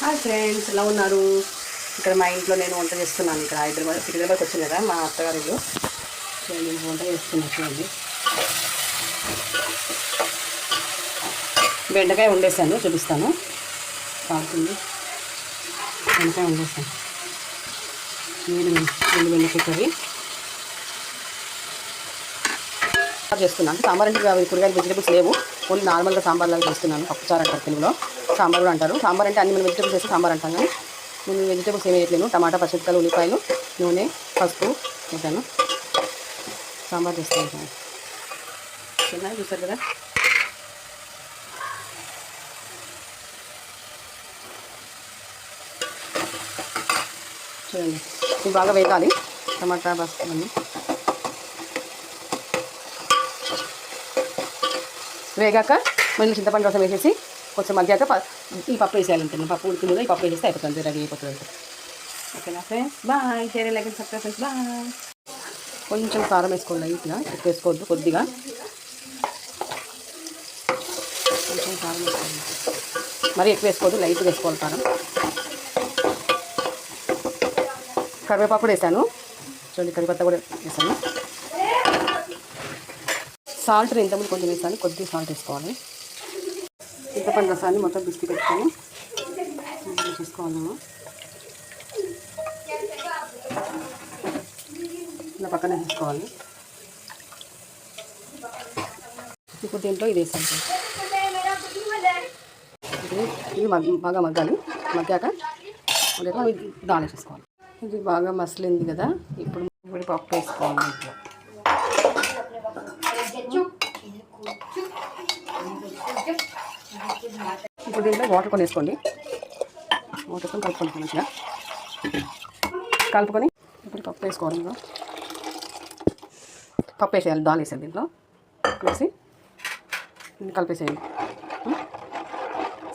Hi friends, ఎలా ఉన్నారు? ఇక్కడ మా ఇంట్లో నేను వంట చేస్తున్నాను. ఇక్కడ హైదరాబాద్కి వచ్చింది కదా మా అత్తగారు ఇల్లు. నేను వంట చేస్తున్నాను. చూడండి, బెండకాయ వండేసాను, చూపిస్తాను. కాలుతుంది, బెండకాయ వండేసాను. బెండకాయ కర్రీ చేస్తున్నాను. సాంబార్ అంటే కూరగాయలు వెజిటేబుల్స్ లేవు, ఓన్లీ నార్మల్గా సాంబార్ లాగా చేస్తున్నాను. పప్పుచారు అంటారు తెలుగులో, సాంబార్ కూడా అంటారు. సాంబార్ అంటే అన్ని మనం వెజిటేబుల్స్ వేసి సాంబార్ అంటాం, కానీ నేను వెజిటేబుల్స్ ఏమి వేయట్లేను. టమాటా, పచ్చిమిరపకాయలు, ఉల్లిపాయలు, నూనె, పసుపు వేసాను. సాంబార్ చేస్తాను. చూస్తారు కదా, చూడండి. ఇది బాగా వేయాలి. టమాటా బస్తాన్ని వేగాక మళ్ళీ చింతపండు రసం వేసేసి కొంచెం మగ్గాక ఈ పప్పు వేసేయాలంటే పప్పు ఉడికిందో ఈ పప్పు వేసేస్తే అయిపోతుంది, రెడీ అయిపోతుంది. ఓకేనా friends, bye. Share like and subscribe friends, bye. కొంచెం కారం వేసుకోండి, లైట్గా ఎక్కువ వేసుకోవద్దు, కొద్దిగా కొంచెం కారం వేసుకోండి, మరీ ఎక్కువ వేసుకోవద్దు, లైట్గా వేసుకోవాలి కారం. కరివేపాకు కూడా వేసాను, చూడండి, కరివేపాకు కూడా వేసాను. సాల్ట్ ఇంతకుముందు కొంచెం వేసాను, కొద్దిగా సాల్ట్ వేసుకోవాలి. చింతపండు రసాన్ని మొత్తం పిసికి పెట్టుకొని చూసుకోవాలి. ఇలా పక్కనే తీసుకోవాలి. ఇప్పుడు దీంట్లో ఇది వేసాను. ఇది బాగా మగ్గాలి. మగ్గాక దాల్ వేసేసుకోవాలి. ఇది బాగా మసిలింది కదా, ఇప్పుడు పప్పు వేసుకోవాలి. ఇప్పుడు దీంట్లో వాటర్ కొని వేసుకోండి. వాటర్ కొని కలుపుకోండి మంచిగా. కలుపుకొని ఇప్పుడు పప్పు వేసుకోవాలి. పప్పు వేసేయాలి, దాల్ వేసేది దీంట్లో వేసి కలిపేసేయండి.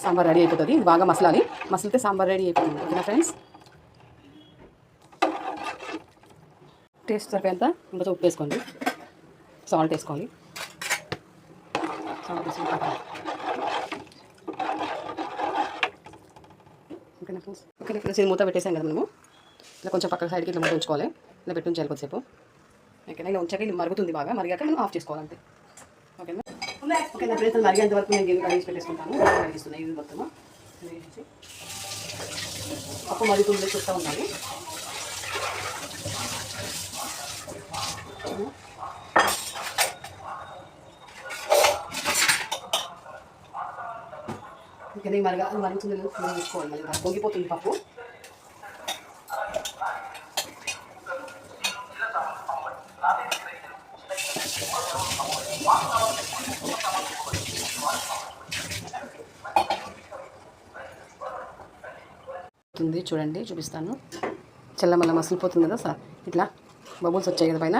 సాంబార్ రెడీ అయిపోతుంది. ఇది బాగా మసలాలి, మసలితే సాంబార్ రెడీ అయిపోతుంది. ఓకేనా ఫ్రెండ్స్, టేస్ట్ సరిపోయేంత ఇంకా ఉప్పు వేసుకోండి, సాల్ట్ వేసుకోవాలి. ఓకేనా ఫ్రెండ్స్, ఇది మూత పెట్టేసాం కదా మనము. ఇలా కొంచెం పక్కన సైడ్కి ఇట్లా మూత ఉంచుకోవాలి. ఇలా పెట్టి ఉంచాలి కొద్దిసేపు. ఓకేనా, ఇలా ఉంచాక ఇది మరుగుతుంది, బాగా మరిగాక మనం ఆఫ్ చేసుకోవాలంటే. ఓకేనా ఓకేనా ఫ్రెండ్స్, మరిగేంత వరకు నేను గిన్నె కడిగి పెట్టేసుకుంటాను. కడిగిస్తున్నాను ఇది మొత్తము. పప్పు మరుగుతుంది, చూస్తూ ఉండాలి. ఓకే, మరుగుతుంది, తీసుకోవాలి. మళ్ళీ పొంగిపోతుంది పప్పు. చూడండి, చూపిస్తాను. చల్లమల్ల మసిలిపోతుంది కదా సార్, ఇట్లా బబుల్స్ వచ్చాయి కదా పైన.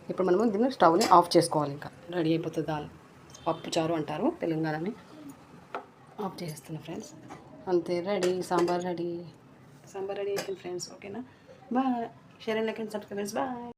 ఇప్పుడు మనము దీన్ని స్టవ్ని ఆఫ్ చేసుకోవాలి. ఇంకా రెడీ అయిపోతుంది దాల్. పప్పు చారు అంటారు తెలంగాణని. ఆఫ్ చేస్తున్నా ఫ్రెండ్స్, అంతే, రెడీ. సాంబార్ రెడీ అయిపోయింది ఫ్రెండ్స్. ఓకేనా, bye. Share and like and subscribe friends, bye.